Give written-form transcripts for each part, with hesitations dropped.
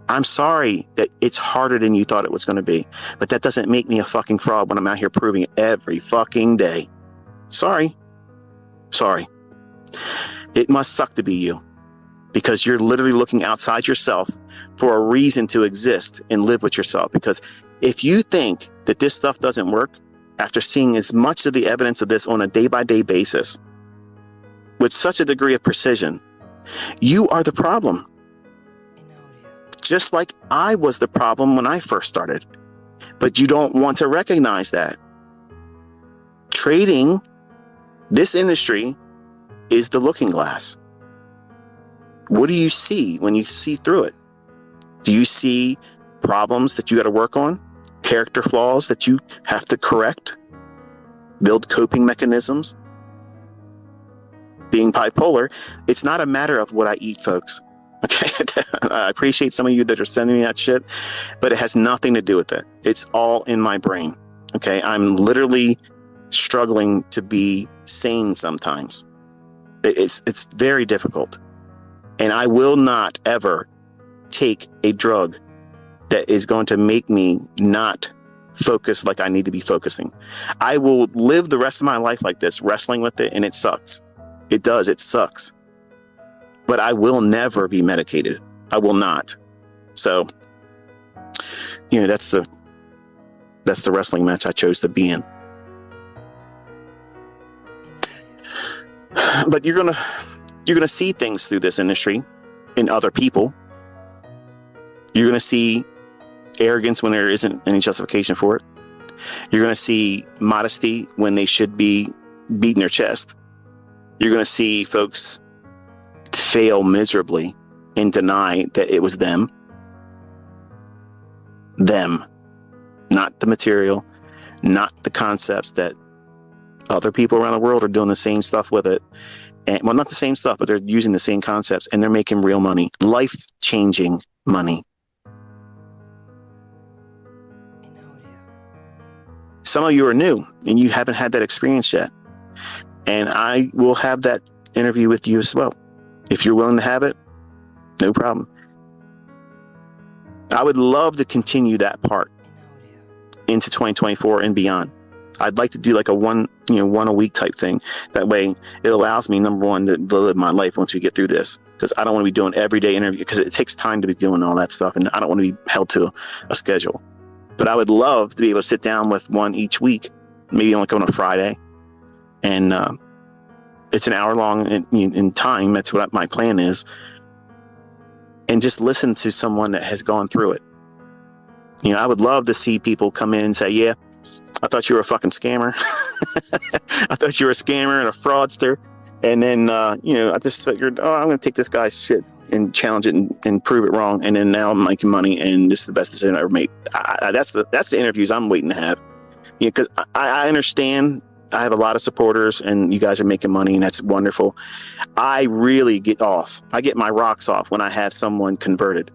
I'm sorry that it's harder than you thought it was going to be, but that doesn't make me a fucking fraud when I'm out here proving it every fucking day. Sorry. It must suck to be you, because you're literally looking outside yourself for a reason to exist and live with yourself. Because if you think that this stuff doesn't work after seeing as much of the evidence of this on a day-by-day basis with such a degree of precision, you are the problem. Just like I was the problem when I first started. But you don't want to recognize that. Trading, this industry, is the looking glass. What do you see when you see through it? Do you see problems that you got to work on? Character flaws that you have to correct? Build coping mechanisms? Being bipolar, it's not a matter of what I eat, folks. Okay, I appreciate some of you that are sending me that shit, but it has nothing to do with it. It's all in my brain. Okay, I'm literally struggling to be sane sometimes. It's very difficult, and I will not ever take a drug that is going to make me not focus like I need to be focusing. I will live the rest of my life like this, wrestling with it, and it sucks. It does. It sucks. But I will never be medicated. I will not. So, that's the wrestling match I chose to be in. But you're gonna see things through this industry in other people. You're gonna see arrogance when there isn't any justification for it. You're gonna see modesty when they should be beating their chest. You're gonna see folks fail miserably and deny that it was them, not the material, not the concepts that other people around the world are doing the same stuff with it. And well, not the same stuff, but they're using the same concepts and they're making real money, life-changing money. Some of you are new and you haven't had that experience yet. And I will have that interview with you as well. If you're willing to have it, no problem. I would love to continue that part into 2024 and beyond. I'd like to do like a one a week type thing. That way it allows me, number one, to live my life once we get through this, because I don't want to be doing everyday interview, because it takes time to be doing all that stuff. And I don't want to be held to a schedule, but I would love to be able to sit down with one each week, maybe like on a Friday. And, it's an hour long in time. That's what my plan is. And just listen to someone that has gone through it. I would love to see people come in and say, yeah, I thought you were a fucking scammer. I thought you were a scammer and a fraudster. And then, I just figured, I'm going to take this guy's shit and challenge it and prove it wrong. And then now I'm making money, and this is the best decision I ever made. That's the interviews I'm waiting to have. Because I understand. I have a lot of supporters and you guys are making money, and that's wonderful. I really get off. I get my rocks off when I have someone converted.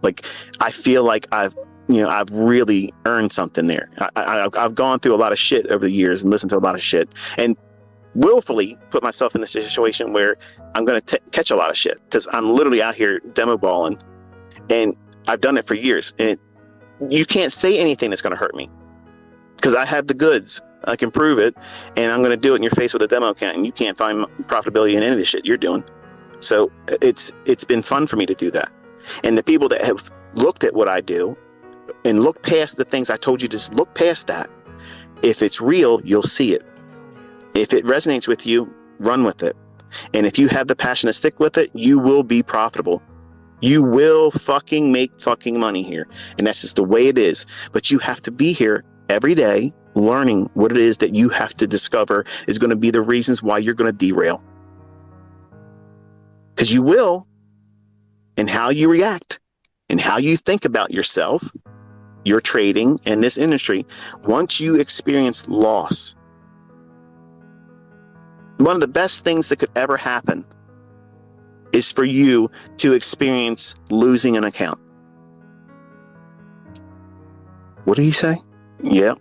Like, I feel like I've really earned something there. I've gone through a lot of shit over the years and listened to a lot of shit, and willfully put myself in a situation where I'm going to catch a lot of shit, because I'm literally out here demo balling, and I've done it for years. And you can't say anything that's going to hurt me, because I have the goods. I can prove it, and I'm going to do it in your face with a demo account, and you can't find profitability in any of the shit you're doing. So it's been fun for me to do that. And the people that have looked at what I do and look past the things I told you to look past that, if it's real, you'll see it. If it resonates with you, run with it. And if you have the passion to stick with it, you will be profitable. You will fucking make fucking money here. And that's just the way it is. But you have to be here every day, learning what it is that you have to discover is going to be the reasons why you're going to derail. Because you will. And how you react and how you think about yourself, your trading, and this industry, once you experience loss. One of the best things that could ever happen is for you to experience losing an account. What do you say? Yeah.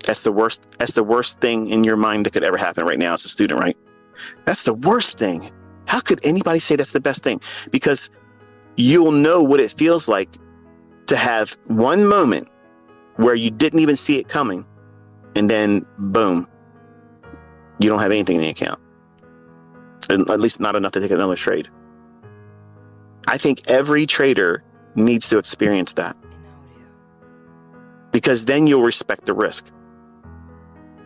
That's the worst thing in your mind that could ever happen right now as a student, right? That's the worst thing. How could anybody say that's the best thing? Because you'll know what it feels like to have one moment where you didn't even see it coming, and then boom, you don't have anything in the account, at least not enough to take another trade. I think every trader needs to experience that, because then you'll respect the risk.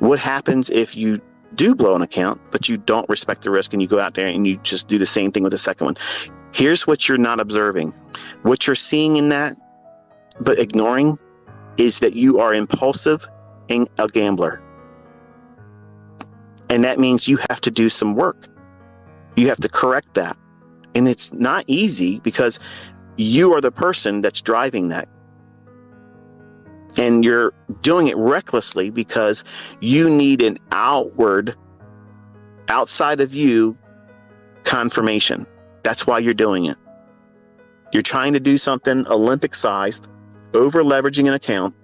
What happens if you do blow an account, but you don't respect the risk and you go out there and you just do the same thing with the second one? Here's what you're not observing. What you're seeing in that, but ignoring, is that you are impulsive and a gambler. And that means you have to do some work. You have to correct that. And it's not easy, because you are the person that's driving that. And you're doing it recklessly because you need an outside of you, confirmation. That's why you're doing it. You're trying to do something Olympic-sized, over-leveraging an account,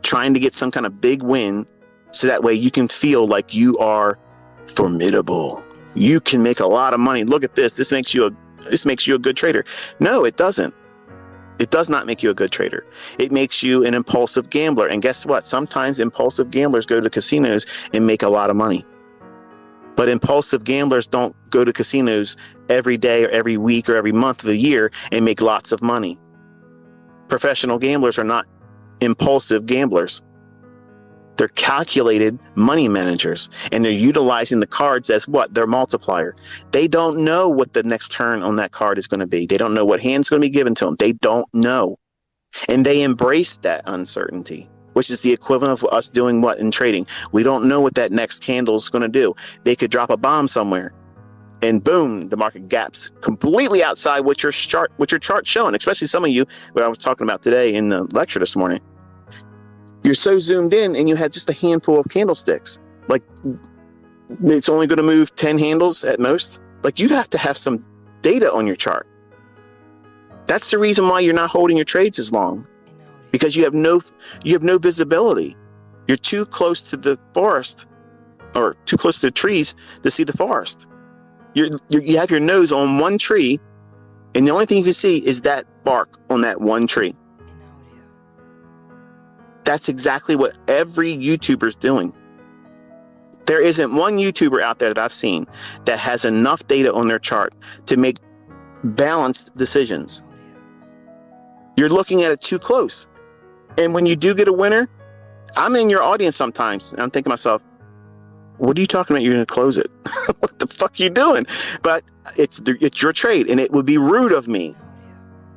trying to get some kind of big win, so that way you can feel like you are formidable. You can make a lot of money. Look at this. This makes you a good trader. No, it doesn't. It does not make you a good trader. It makes you an impulsive gambler. And guess what? Sometimes impulsive gamblers go to casinos and make a lot of money. But impulsive gamblers don't go to casinos every day or every week or every month of the year and make lots of money. Professional gamblers are not impulsive gamblers. They're calculated money managers, and they're utilizing the cards as what? Their multiplier. They don't know what the next turn on that card is going to be. They don't know what hand's going to be given to them. They don't know. And they embrace that uncertainty, which is the equivalent of us doing what in trading? We don't know what that next candle is going to do. They could drop a bomb somewhere, and boom, the market gaps completely outside what your chart's showing, especially some of you, what I was talking about today in the lecture this morning. You're so zoomed in and you had just a handful of candlesticks. Like, it's only going to move 10 handles at most. Like, you have to have some data on your chart. That's the reason why you're not holding your trades as long, because you have no visibility. You're too close to the forest, or too close to the trees to see the forest. You have your nose on one tree, and the only thing you can see is that bark on that one tree. That's exactly what every YouTuber's doing. There isn't one YouTuber out there that I've seen that has enough data on their chart to make balanced decisions. You're looking at it too close. And when you do get a winner, I'm in your audience sometimes, and I'm thinking to myself, what are you talking about? You're going to close it. What the fuck are you doing? But it's your trade, and it would be rude of me.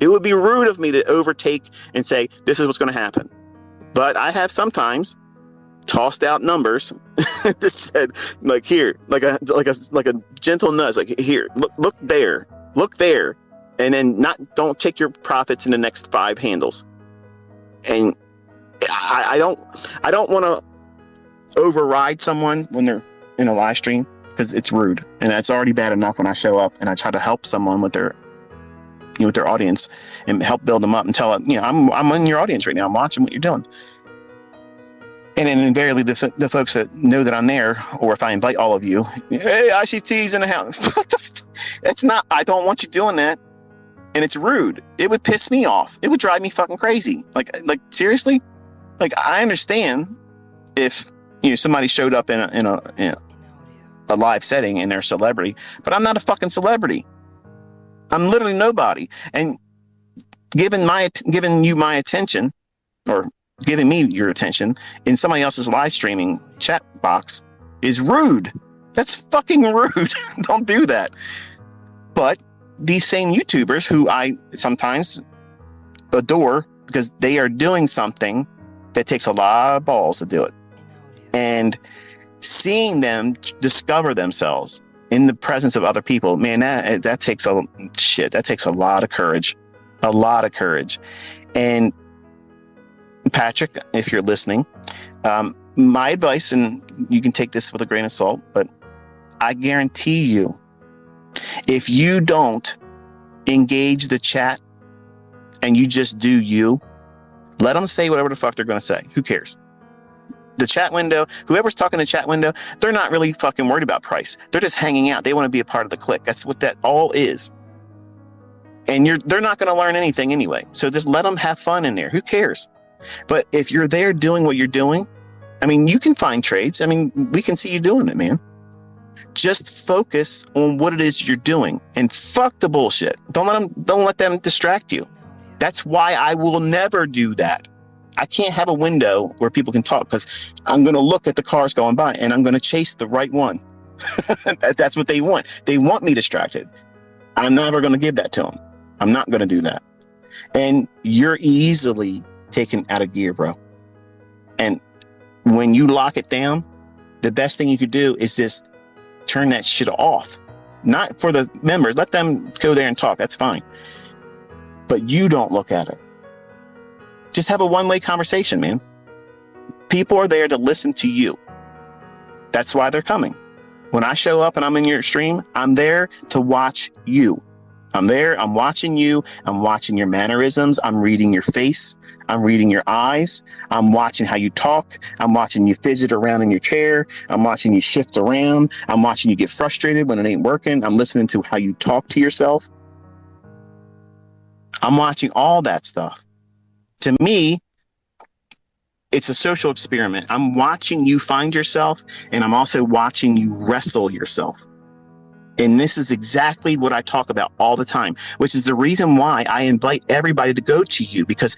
It would be rude of me to overtake and say, this is what's going to happen. But I have sometimes tossed out numbers that said, like, here, like a gentle nudge, like, here, look there, and then don't take your profits in the next 5 handles. And I don't want to override someone when they're in a live stream, because it's rude, and that's already bad enough when I show up and I try to help someone with their audience and help build them up and tell them, I'm in your audience right now. I'm watching what you're doing. And then invariably the folks that know that I'm there, or if I invite all of you, hey, ICT's in the house. That's not, I don't want you doing that. And it's rude. It would piss me off. It would drive me fucking crazy. Like seriously? Like, I understand if, somebody showed up in a live setting and they're a celebrity, but I'm not a fucking celebrity. I'm literally nobody. And giving you my attention, or giving me your attention in somebody else's live streaming chat box, is rude. That's fucking rude. Don't do that. But these same YouTubers, who I sometimes adore because they are doing something that takes a lot of balls to do it, and seeing them discover themselves in the presence of other people, man, that takes a lot of courage. And Patrick, if you're listening, my advice, and you can take this with a grain of salt, but I guarantee you, if you don't engage the chat and you just do you, let them say whatever the fuck they're going to say. Who cares? The chat window, whoever's talking in the chat window, they're not really fucking worried about price. They're just hanging out. They want to be a part of the clique. That's what that all is. And they're not going to learn anything anyway. So just let them have fun in there. Who cares? But if you're there doing what you're doing, I mean, you can find trades. I mean, we can see you doing it, man. Just focus on what it is you're doing and fuck the bullshit. Don't let them distract you. That's why I will never do that. I can't have a window where people can talk, because I'm going to look at the cars going by and I'm going to chase the right one. That's what they want. They want me distracted. I'm never going to give that to them. I'm not going to do that. And you're easily taken out of gear, bro. And when you lock it down, the best thing you could do is just turn that shit off. Not for the members. Let them go there and talk. That's fine. But you don't look at it. Just have a one-way conversation, man. People are there to listen to you. That's why they're coming. When I show up and I'm in your stream, I'm there to watch you. I'm there, I'm watching you, I'm watching your mannerisms, I'm reading your face, I'm reading your eyes, I'm watching how you talk, I'm watching you fidget around in your chair, I'm watching you shift around, I'm watching you get frustrated when it ain't working, I'm listening to how you talk to yourself. I'm watching all that stuff. To me, it's a social experiment. I'm watching you find yourself, and I'm also watching you wrestle yourself. And this is exactly what I talk about all the time, which is the reason why I invite everybody to go to you. Because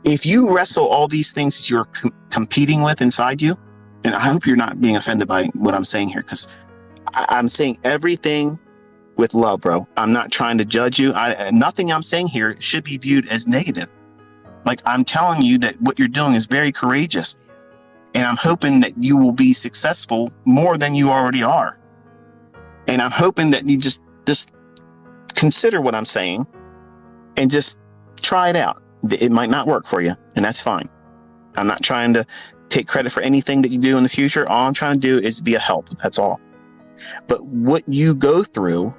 if you wrestle all these things that you're competing with inside you, and I hope you're not being offended by what I'm saying here, because I'm saying everything with love, bro. I'm not trying to judge you. Nothing I'm saying here should be viewed as negative. Like, I'm telling you that what you're doing is very courageous. And I'm hoping that you will be successful more than you already are. And I'm hoping that you just consider what I'm saying and just try it out. It might not work for you, and that's fine. I'm not trying to take credit for anything that you do in the future. All I'm trying to do is be a help. That's all. But what you go through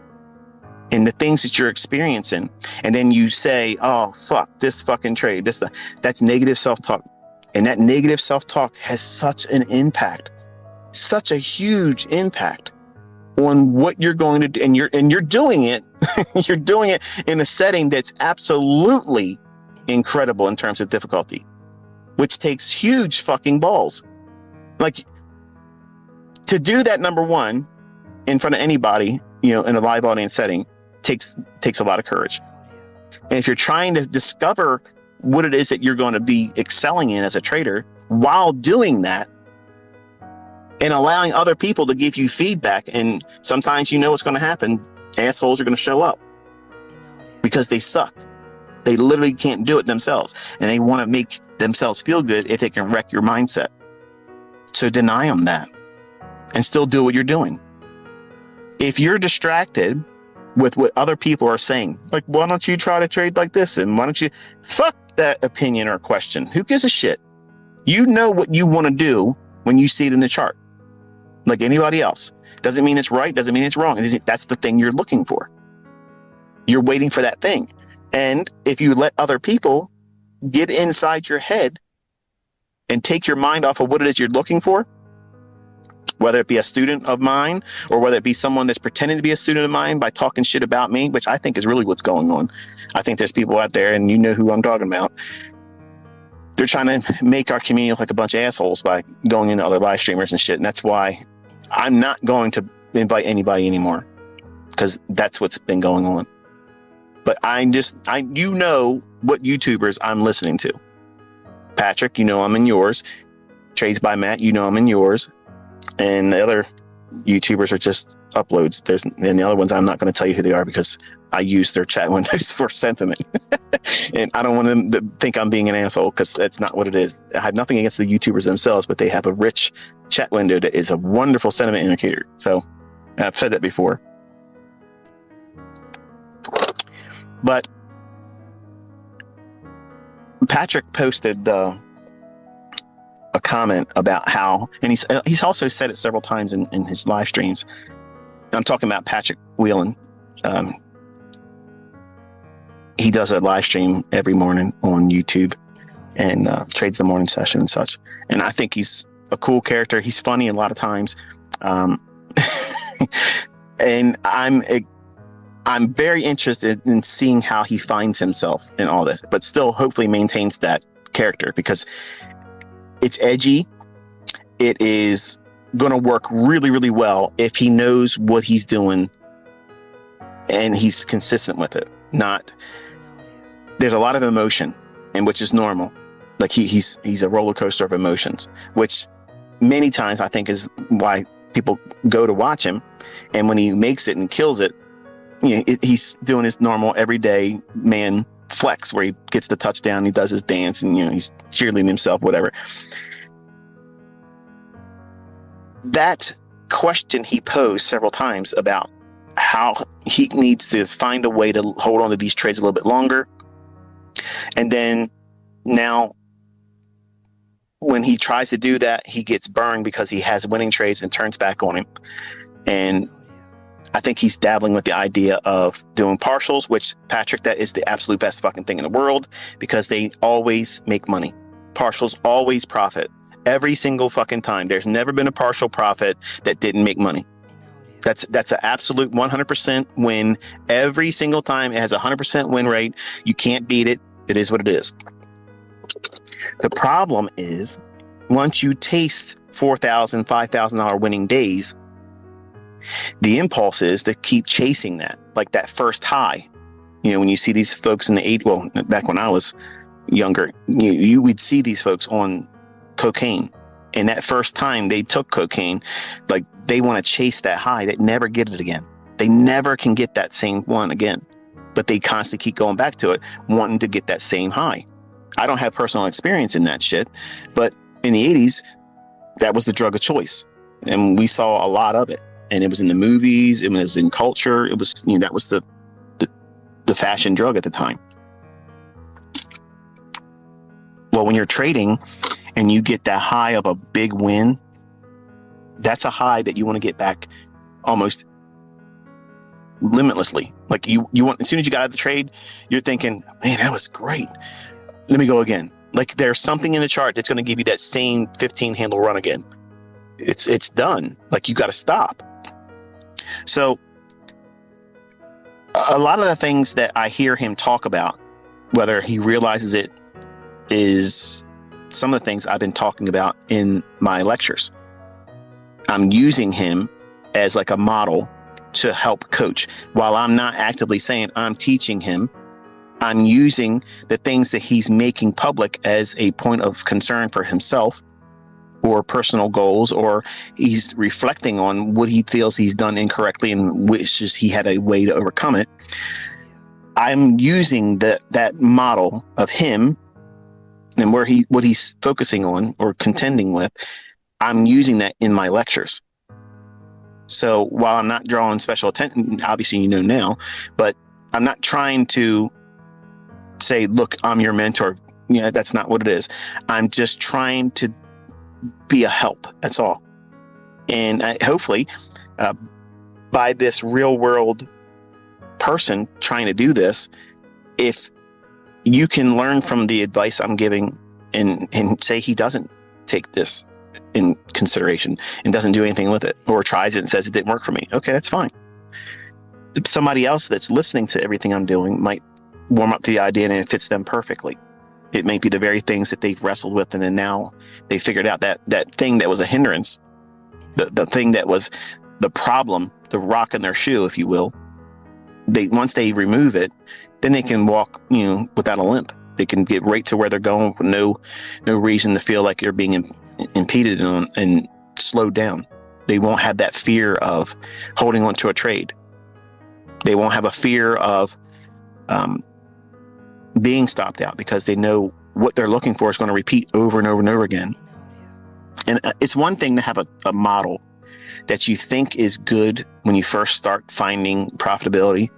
and the things that you're experiencing, and then you say, oh, fuck, this fucking trade, that's negative self-talk. And that negative self-talk has such an impact, such a huge impact on what you're going to do. And you're doing it, you're doing it in a setting that's absolutely incredible in terms of difficulty, which takes huge fucking balls. Like, to do that, number one, in front of anybody, in a live audience setting, takes a lot of courage. And if you're trying to discover what it is that you're going to be excelling in as a trader while doing that, and allowing other people to give you feedback, and sometimes what's going to happen. Assholes are going to show up because they suck. They literally can't do it themselves, and they want to make themselves feel good if they can wreck your mindset. So deny them that and still do what you're doing. If you're distracted with what other people are saying, like, why don't you try to trade like this? And why don't you fuck that opinion or question? Who gives a shit? You know what you want to do when you see it in the chart. Like anybody else. Doesn't mean it's right, doesn't mean it's wrong. That's the thing you're looking for. You're waiting for that thing. And if you let other people get inside your head and take your mind off of what it is you're looking for, whether it be a student of mine or whether it be someone that's pretending to be a student of mine by talking shit about me, which I think is really what's going on. I think there's people out there, and you know who I'm talking about. They're trying to make our community look like a bunch of assholes by going into other live streamers and shit. And that's why I'm not going to invite anybody anymore, because that's what's been going on. But what YouTubers I'm listening to. Patrick, I'm in yours. Trades by Matt, I'm in yours. And the other YouTubers are just uploads. And the other ones, I'm not going to tell you who they are because I use their chat windows for sentiment. And I don't want them to think I'm being an asshole, because that's not what it is. I have nothing against the YouTubers themselves, but they have a rich chat window that is a wonderful sentiment indicator. So I've said that before. But Patrick posted a comment about how, and he's also said it several times in his live streams. I'm talking about Patrick Whelan. He does a live stream every morning on YouTube and trades the morning session and such. And I think he's a cool character. He's funny a lot of times. And I'm very interested in seeing how he finds himself in all this, but still hopefully maintains that character, because it's edgy. It is going to work really, really well if he knows what he's doing and he's consistent with it. There's a lot of emotion, and which is normal. Like he's a roller coaster of emotions, which many times I think is why people go to watch him. And when he makes it and kills it, he's doing his normal everyday man flex where he gets the touchdown, he does his dance, and he's cheerleading himself, whatever. That question he posed several times about how he needs to find a way to hold on to these trades a little bit longer. And then now when he tries to do that, he gets burned because he has winning trades and turns back on him. And I think he's dabbling with the idea of doing partials, which, Patrick, that is the absolute best fucking thing in the world, because they always make money. Partials always profit. Every single fucking time. There's never been a partial profit that didn't make money. That's an absolute 100% win. Every single time it has a 100% win rate. You can't beat it. It is what it is. The problem is, once you taste $4,000, $5,000 winning days, the impulse is to keep chasing that, like that first high. When you see these folks in the 80s, well, back when I was younger, you would see these folks on cocaine, and that first time they took cocaine, like they want to chase that high. They never get it again. They never can get that same one again, but they constantly keep going back to it, wanting to get that same high. I don't have personal experience in that shit, but in the 80s, that was the drug of choice, and we saw a lot of it. And it was in the movies, it was in culture, it was, that was the fashion drug at the time. Well, when you're trading and you get that high of a big win, that's a high that you want to get back almost limitlessly. Like you want, as soon as you got out of the trade, you're thinking, man, that was great. Let me go again. Like there's something in the chart that's going to give you that same 15 handle run again. It's done. Like you got to stop. So a lot of the things that I hear him talk about, whether he realizes it, is some of the things I've been talking about in my lectures. I'm using him as like a model to help coach. While I'm not actively saying I'm teaching him, I'm using the things that he's making public as a point of concern for himself or personal goals, or he's reflecting on what he feels he's done incorrectly and wishes he had a way to overcome it. I'm using that model of him and what he's focusing on or contending with. I'm using that in my lectures. So while I'm not drawing special attention, obviously now, but I'm not trying to say, look, I'm your mentor. That's not what it is. I'm just trying to be a help. That's all. And hopefully by this real world person trying to do this, if you can learn from the advice I'm giving and say he doesn't take this in consideration and doesn't do anything with it, or tries it and says it didn't work for me, okay, that's fine. Somebody else that's listening to everything I'm doing might warm up to the idea and it fits them perfectly. It may be the very things that they've wrestled with, and then now they figured out that thing that was a hindrance, the thing that was the problem, the rock in their shoe, if you will. Once they remove it, then they can walk, without a limp. They can get right to where they're going with no reason to feel like they're being impeded on and slowed down. They won't have that fear of holding on to a trade. They won't have a fear of being stopped out, because they know what they're looking for is going to repeat over and over and over again. And it's one thing to have a model that you think is good when you first start finding profitability,